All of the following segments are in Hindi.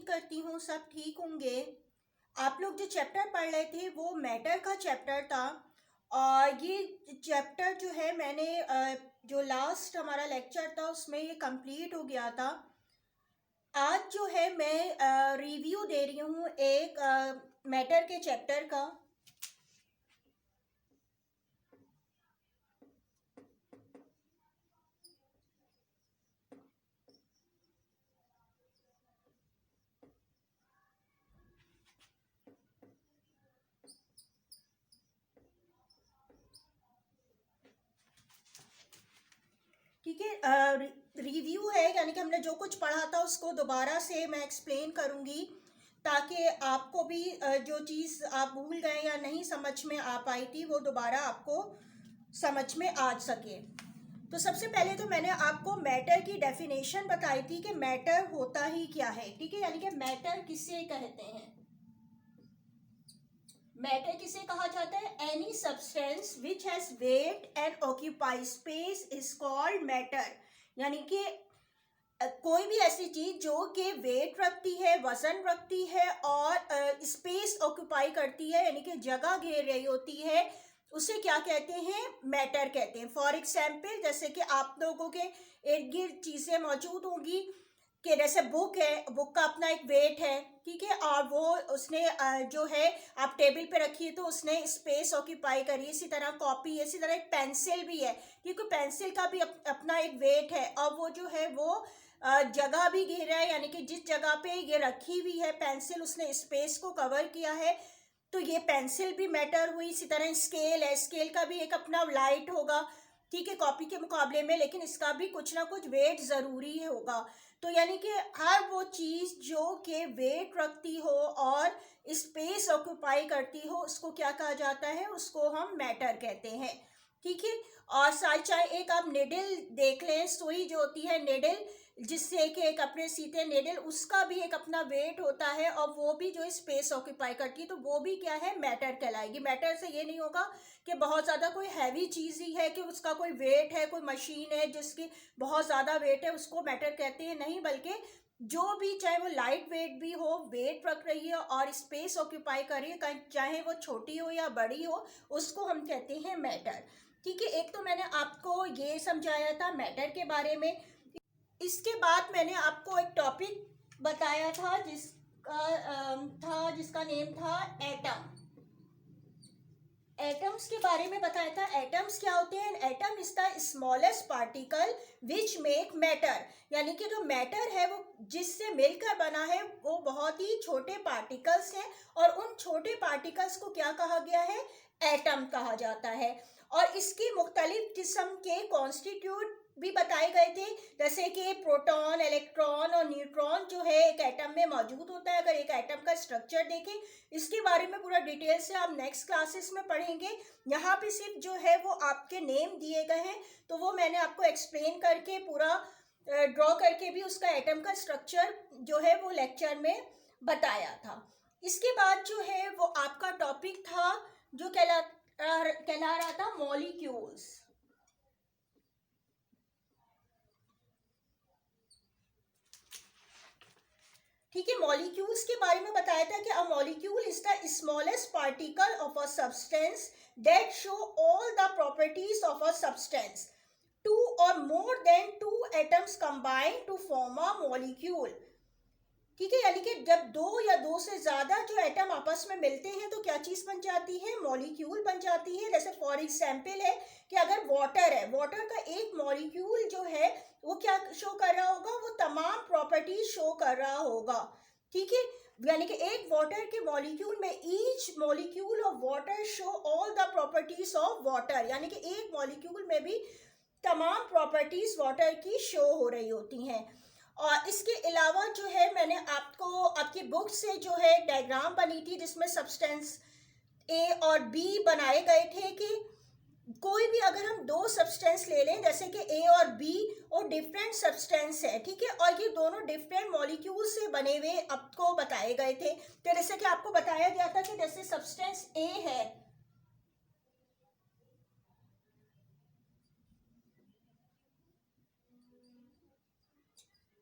उम्मीद करती हूँ सब ठीक होंगे। आप लोग जो चैप्टर पढ़ रहे थे वो मैटर का चैप्टर था और ये चैप्टर जो है मैंने जो लास्ट हमारा लेक्चर था उसमें ये कंप्लीट हो गया था। आज जो है मैं रिव्यू दे रही हूँ एक मैटर के चैप्टर का। ठीक है, रिव्यू है यानी कि हमने जो कुछ पढ़ा था उसको दोबारा से मैं एक्सप्लेन करूँगी ताकि आपको भी जो चीज़ आप भूल गए या नहीं समझ में आ पाई थी वो दोबारा आपको समझ में आ सके। तो सबसे पहले तो मैंने आपको मैटर की डेफिनेशन बताई थी कि मैटर होता ही क्या है। ठीक है, यानी कि मैटर किसे कहते हैं। मैटर किसे कहा जाता है? Any substance which has weight and occupy space is called matter. यानी कि कोई भी ऐसी चीज जो कि वेट रखती है, वजन रखती है और स्पेस ऑक्यूपाई करती है यानी कि जगह घेर रही होती है, उसे क्या कहते हैं? मैटर कहते हैं। फॉर एग्जाम्पल जैसे कि आप लोगों के इर्द गिर्द चीजें मौजूद होंगी कि जैसे बुक है, बुक का अपना एक वेट है, ठीक है, और वो उसने जो है आप टेबल पे रखिए तो उसने स्पेस ऑक्यूपाई करी। इसी तरह कॉपी है, इसी तरह एक पेंसिल भी है क्योंकि पेंसिल का भी अपना एक वेट है और वो जो है वो जगह भी घेर रहा है यानी कि जिस जगह पे ये रखी हुई है पेंसिल उसने स्पेस को कवर किया है, तो ये पेंसिल भी मैटर हुई। इसी तरह स्केल है, स्केल का भी एक अपना लाइट होगा, ठीक है, कॉपी के मुकाबले में, लेकिन इसका भी कुछ ना कुछ वेट ज़रूरी होगा। तो यानी कि हर वो चीज़ जो कि वेट रखती हो और स्पेस ऑक्यूपाई करती हो उसको क्या कहा जाता है? उसको हम मैटर कहते हैं। ठीक है, और साथ चाहे एक आप निडल देख लें, सुई जो होती है निडल जिससे कि एक अपने सीते निडल, उसका भी एक अपना वेट होता है और वो भी जो स्पेस ऑक्यूपाई करती है तो वो भी क्या है? मैटर कहलाएगी। मैटर से ये नहीं होगा कि बहुत ज़्यादा कोई हैवी चीज़ ही है कि उसका कोई वेट है, कोई मशीन है जिसकी बहुत ज़्यादा वेट है उसको मैटर कहते हैं, नहीं, बल्कि जो भी चाहे वो लाइट वेट भी हो, वेट रख रही है और स्पेस ऑक्यूपाई कर रही है, चाहे वो छोटी हो या बड़ी हो, उसको हम कहते हैं मैटर। ठीक है, एक तो मैंने आपको ये समझाया था मैटर के बारे में। इसके बाद मैंने आपको एक टॉपिक बताया था जिसका नेम था एटम। एटम्स के बारे में बताया था। एटम्स क्या होते हैं? Atom is the smallest particle which make matter, यानी कि जो मैटर है वो जिससे मिलकर बना है वो बहुत ही छोटे पार्टिकल्स हैं और उन छोटे पार्टिकल्स को क्या कहा गया है? एटम कहा जाता है। और इसकी मुख्तलिफ किस्म के कॉन्स्टिट्यूट भी बताए गए थे, जैसे कि प्रोटॉन, इलेक्ट्रॉन और न्यूट्रॉन जो है एक एटम में मौजूद होता है। अगर एक एटम का स्ट्रक्चर देखें, इसके बारे में पूरा डिटेल से आप नेक्स्ट क्लासेस में पढ़ेंगे। यहाँ पे सिर्फ जो है वो आपके नेम दिए गए हैं, तो वो मैंने आपको एक्सप्लेन करके पूरा ड्रॉ करके भी उसका एटम का स्ट्रक्चर जो है वो लेक्चर में बताया था। इसके बाद जो है वो आपका टॉपिक था जो कहला रहा था मॉलिक्यूल्स। ठीक है, मॉलिक्यूल्स के बारे में बताया था कि a molecule is the smallest particle of a substance that show all the properties of a substance. Two और more than two atoms combine to form a molecule. ठीक है, यानी कि जब दो या दो से ज्यादा जो एटम आपस में मिलते हैं तो क्या चीज बन जाती है? मॉलिक्यूल बन जाती है। जैसे फॉर एग्जाम्पल है कि अगर वाटर है, वाटर का एक मॉलिक्यूल जो है वो क्या शो कर रहा होगा? वो तमाम प्रॉपर्टीज शो कर रहा होगा। ठीक है, यानी कि एक वाटर के मॉलिक्यूल में each molecule of water show all the properties of water, यानी कि एक मॉलिक्यूल में भी तमाम प्रॉपर्टीज वाटर की शो हो रही होती हैं। और इसके अलावा जो है मैंने आपको आपकी बुक से जो है डायग्राम बनी थी जिसमें सब्सटेंस ए और बी बनाए गए थे कि कोई भी अगर हम दो सब्सटेंस ले लें जैसे कि ए और बी और डिफरेंट सब्सटेंस है, ठीक है, और ये दोनों डिफरेंट मॉलिक्यूल से बने हुए आपको बताए गए थे। तो जैसे कि आपको बताया गया था कि जैसे सब्सटेंस ए है,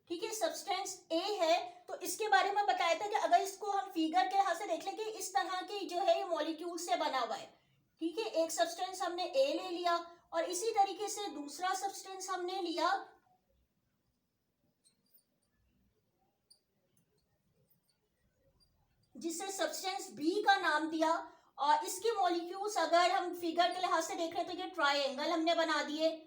ठीक है, सब्सटेंस ए है, तो इसके बारे में बताया था कि अगर इसको हम फिगर के लिहाज से देख लेंगे, इस तरह के जो है ये मॉलिक्यूल से बना हुआ है। ठीक है, एक सब्सटेंस हमने ए ले लिया और इसी तरीके से दूसरा सब्सटेंस हमने लिया जिससे सब्सटेंस बी का नाम दिया, और इसके मॉलिक्यूल्स अगर हम फिगर के लिहाज से देख रहे हैं तो ये ट्रायंगल हमने बना दिए।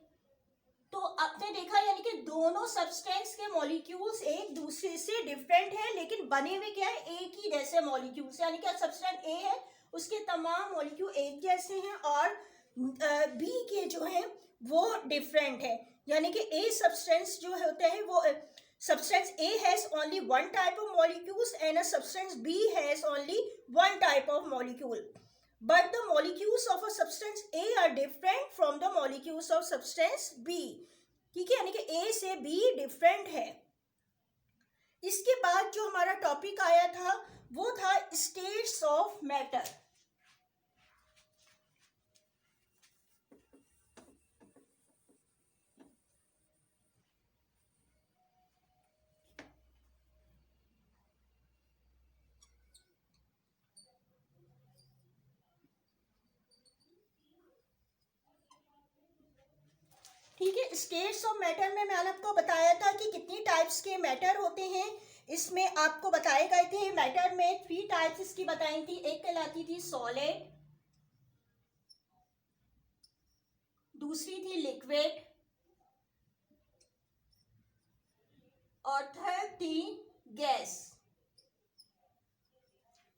तो आपने देखा यानी कि दोनों सब्सटेंस के मॉलिक्यूल्स एक दूसरे से डिफरेंट है, लेकिन बने हुए क्या है, एक ही जैसे मॉलिक्यूल्स, यानी कि सब्सटेंस ए है उसके तमाम मॉलिक्यूल एक जैसे हैं और बी के जो है वो डिफरेंट है। यानी कि ए सब्सटेंस जो होते हैं वो substance A has only one type of molecules and a substance B has only one type of molecule. But the molecules of a substance A are different from the molecules of substance B. ठीक है, यानी कि A से B डिफरेंट है। इसके बाद जो हमारा टॉपिक आया था वो था स्टेट्स ऑफ मैटर। ठीक है, स्टेट्स ऑफ मैटर में मैंने आपको बताया था कि कितनी टाइप्स के मैटर होते हैं। इसमें आपको बताए गए थे मैटर में 3 टाइप्स इसकी बताई थी। एक कहलाती थी सॉलिड, दूसरी थी लिक्विड और थर्ड थी गैस।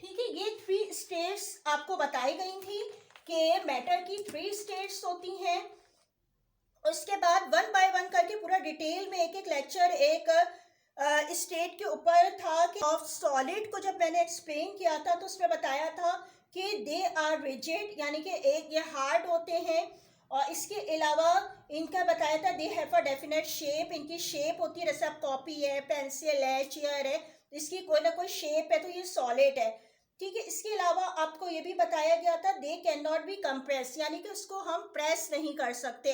ठीक है, ये 3 स्टेट्स आपको बताई गई थी कि मैटर की 3 स्टेट्स होती हैं। उसके बाद वन बाय वन करके पूरा डिटेल में एक एक लेक्चर एक स्टेट के ऊपर था कि ऑफ सॉलिड को जब मैंने एक्सप्लेन किया था तो उसमें बताया था कि दे आर रिजिड, यानी कि एक ये हार्ड होते हैं, और इसके अलावा इनका बताया था they have a definite shape, इनकी शेप होती है जैसे आप कॉपी है, पेंसिल है, चेयर है, इसकी कोई ना कोई शेप है तो ये सॉलिड है। ठीक है, इसके अलावा आपको ये भी बताया गया था they can not be compress, यानी कि उसको हम प्रेस नहीं कर सकते।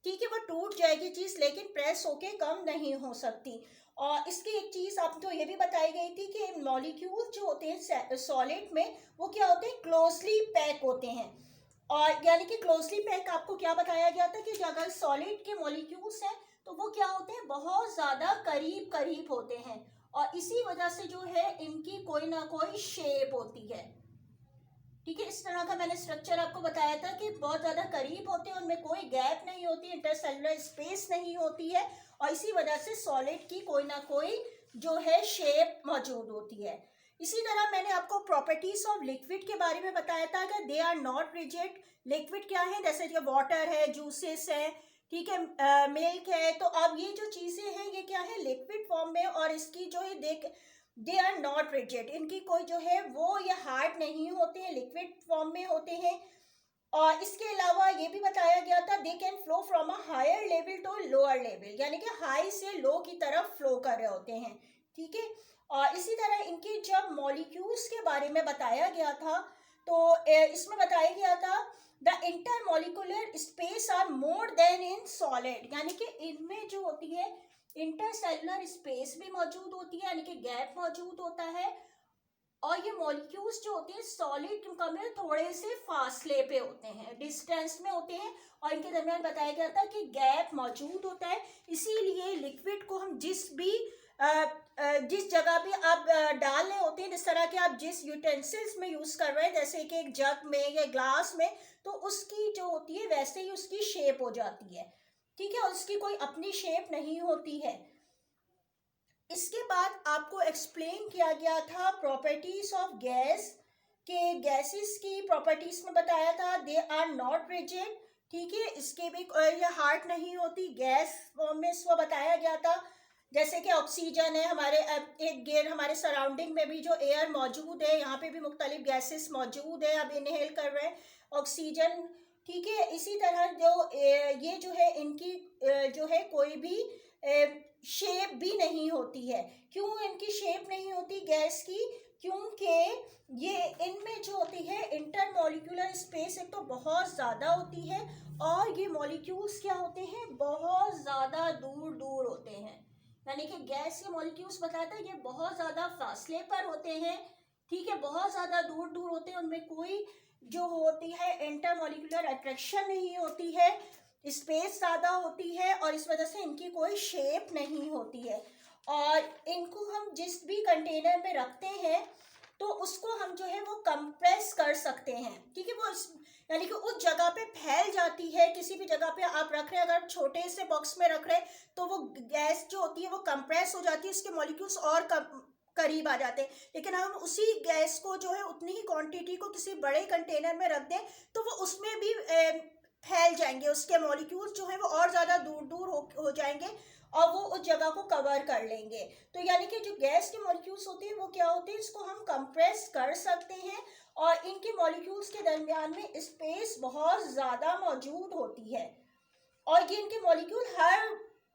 ठीक है, वो टूट जाएगी चीज लेकिन प्रेस होके कम नहीं हो सकती। और इसकी एक चीज आपको ये भी बताई गई थी कि मॉलिक्यूल जो होते हैं सॉलिड में वो क्या होते हैं, क्लोजली पैक होते हैं। और यानी कि क्लोजली पैक आपको क्या बताया गया था कि अगर सॉलिड के मॉलिक्यूल्स हैं तो वो क्या होते हैं, बहुत ज्यादा करीब करीब होते हैं, और इसी वजह से जो है इनकी कोई ना कोई शेप होती है। ठीक है, इस तरह का मैंने स्ट्रक्चर आपको बताया था कि बहुत ज्यादा करीब होते हैं, उनमें कोई गैप नहीं होती, इंटरसेलुलर स्पेस नहीं होती है, और इसी वजह से सॉलिड की कोई ना कोई जो है शेप मौजूद होती है। इसी तरह मैंने आपको प्रॉपर्टीज ऑफ लिक्विड के बारे में बताया था कि they are not rigid. Liquid क्या है, जैसे कि वाटर है, जूसेस है, ठीक है, मिल्क है, तो अब ये जो चीजें हैं ये क्या है, लिक्विड फॉर्म में, और इसकी जो है दे आर नॉट रिजिड, इनकी कोई जो है वो ये हार्ड नहीं होते हैं, लिक्विड फॉर्म में होते हैं। और इसके अलावा ये भी बताया गया था they can flow from a higher level to lower level, यानी कि हाई से लो की तरफ फ्लो कर रहे होते हैं। ठीक है, और इसी तरह इनके जब मॉलिक्यूल्स के बारे में बताया गया था तो इसमें बताया गया था the intermolecular space are more than in solid, यानी कि इनमें जो होती है इंटरसेलुलर स्पेस भी मौजूद होती है, यानी कि गैप मौजूद होता है, और ये मॉलिक्यूल्स जो होते हैं सॉलिड में थोड़े से फासले पे होते हैं, डिस्टेंस में होते हैं, और इनके दरमियान बताया गया था कि गैप मौजूद होता है। इसीलिए लिक्विड को हम जिस जगह भी आप डाल रहे होते हैं, जिस तरह के आप जिस यूटेंसिल्स में यूज कर रहे हैं, जैसे कि एक जग में या ग्लास में, तो उसकी जो होती है वैसे ही उसकी शेप हो जाती है। ठीक है, और उसकी कोई अपनी शेप नहीं होती है। इसके बाद आपको एक्सप्लेन किया गया था प्रॉपर्टीज ऑफ गैस के, गैसेस की प्रॉपर्टीज में बताया था दे आर नॉट रिजिड। ठीक है, इसके भी ये हार्ड नहीं होती, गैस फॉर्म में इसको बताया गया था, जैसे कि ऑक्सीजन है हमारे एक गेयर, हमारे सराउंडिंग में भी जो एयर मौजूद है, यहाँ पे भी मुख्तलिफ गैसेस मौजूद है, अब इनहेल कर रहे हैं ऑक्सीजन। ठीक है, इसी तरह जो ये जो है इनकी जो है कोई भी शेप भी नहीं होती है। क्यों इनकी शेप नहीं होती गैस की, क्योंकि ये इनमें जो होती है इंटरमॉलिक्यूलर स्पेस एक तो बहुत ज़्यादा होती है, और ये मॉलिक्यूल्स क्या होते हैं, बहुत ज़्यादा दूर दूर होते हैं, यानी कि गैस के मॉलिक्यूल्स बताता है ये बहुत ज़्यादा फासले पर होते हैं, ठीक है, बहुत ज़्यादा दूर दूर होते हैं, उनमें कोई जो होती है इंटरमॉलिक्यूलर अट्रैक्शन नहीं होती है, स्पेस ज़्यादा होती है और इस वजह से इनकी कोई शेप नहीं होती है। और इनको हम जिस भी कंटेनर में रखते हैं तो उसको हम जो है वो कंप्रेस कर सकते हैं, ठीक है, वो यानी कि उस जगह पे फैल जाती है। किसी भी जगह पे आप रख रहे हैं, अगर छोटे से बॉक्स में रख रहे हैं तो वो गैस जो होती है वो कंप्रेस हो जाती है, उसके मॉलिक्यूल्स और करीब आ जाते हैं। लेकिन हम उसी गैस को जो है उतनी ही क्वांटिटी को किसी बड़े कंटेनर में रख दें तो वो उसमें भी फैल जाएंगे, उसके मॉलिक्यूल्स जो है वो और ज़्यादा दूर दूर हो जाएंगे और वो उस जगह को कवर कर लेंगे। तो यानी कि जो गैस के मॉलिक्यूल्स होते हैं वो क्या होते हैं, इसको हम कंप्रेस कर सकते हैं और इनके मॉलिक्यूल्स के दरमियान में स्पेस बहुत ज़्यादा मौजूद होती है और ये इनके मॉलिक्यूल हर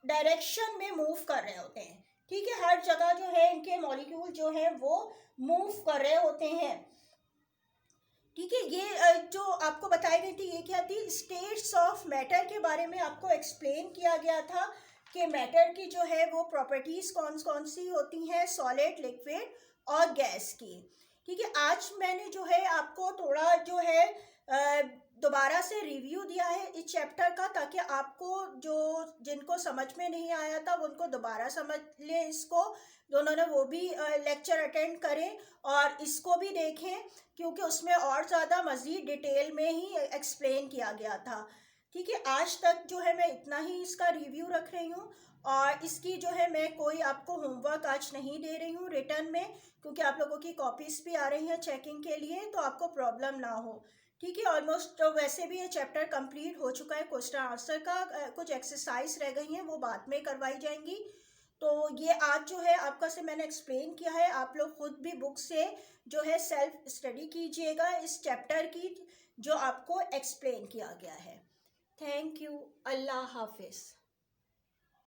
डायरेक्शन में मूव कर रहे होते हैं, ठीक है, हर जगह जो है इनके मॉलिक्यूल जो है वो मूव कर रहे होते हैं, ठीक है। ये जो आपको बताई गई थी ये क्या थी, स्टेट्स ऑफ मैटर के बारे में आपको एक्सप्लेन किया गया था कि मैटर की जो है वो प्रॉपर्टीज कौन कौन सी होती हैं, सॉलिड, लिक्विड और गैस की, ठीक है। आज मैंने जो है आपको थोड़ा जो है दोबारा से रिव्यू दिया है इस चैप्टर का, ताकि आपको जो जिनको समझ में नहीं आया था वो उनको दोबारा समझ लें इसको, दोनों ने वो भी लेक्चर अटेंड करें और इसको भी देखें क्योंकि उसमें और ज़्यादा मज़ीद डिटेल में ही एक्सप्लेन किया गया था, ठीक है। आज तक जो है मैं इतना ही इसका रिव्यू रख रही हूँ और इसकी जो है मैं कोई आपको होमवर्क आज नहीं दे रही हूँ रिटर्न में, क्योंकि आप लोगों की कॉपीज़ भी आ रही हैं चेकिंग के लिए, तो आपको प्रॉब्लम ना हो, ठीक है। ऑलमोस्ट तो वैसे भी ये चैप्टर कंप्लीट हो चुका है, क्वेश्चन आंसर का कुछ एक्सरसाइज रह गई हैं वो बाद में करवाई जाएंगी। तो ये आज जो है आपका से मैंने एक्सप्लेन किया है, आप लोग खुद भी बुक से जो है सेल्फ स्टडी कीजिएगा इस चैप्टर की जो आपको एक्सप्लेन किया गया है। थैंक यू, अल्लाह हाफिज़।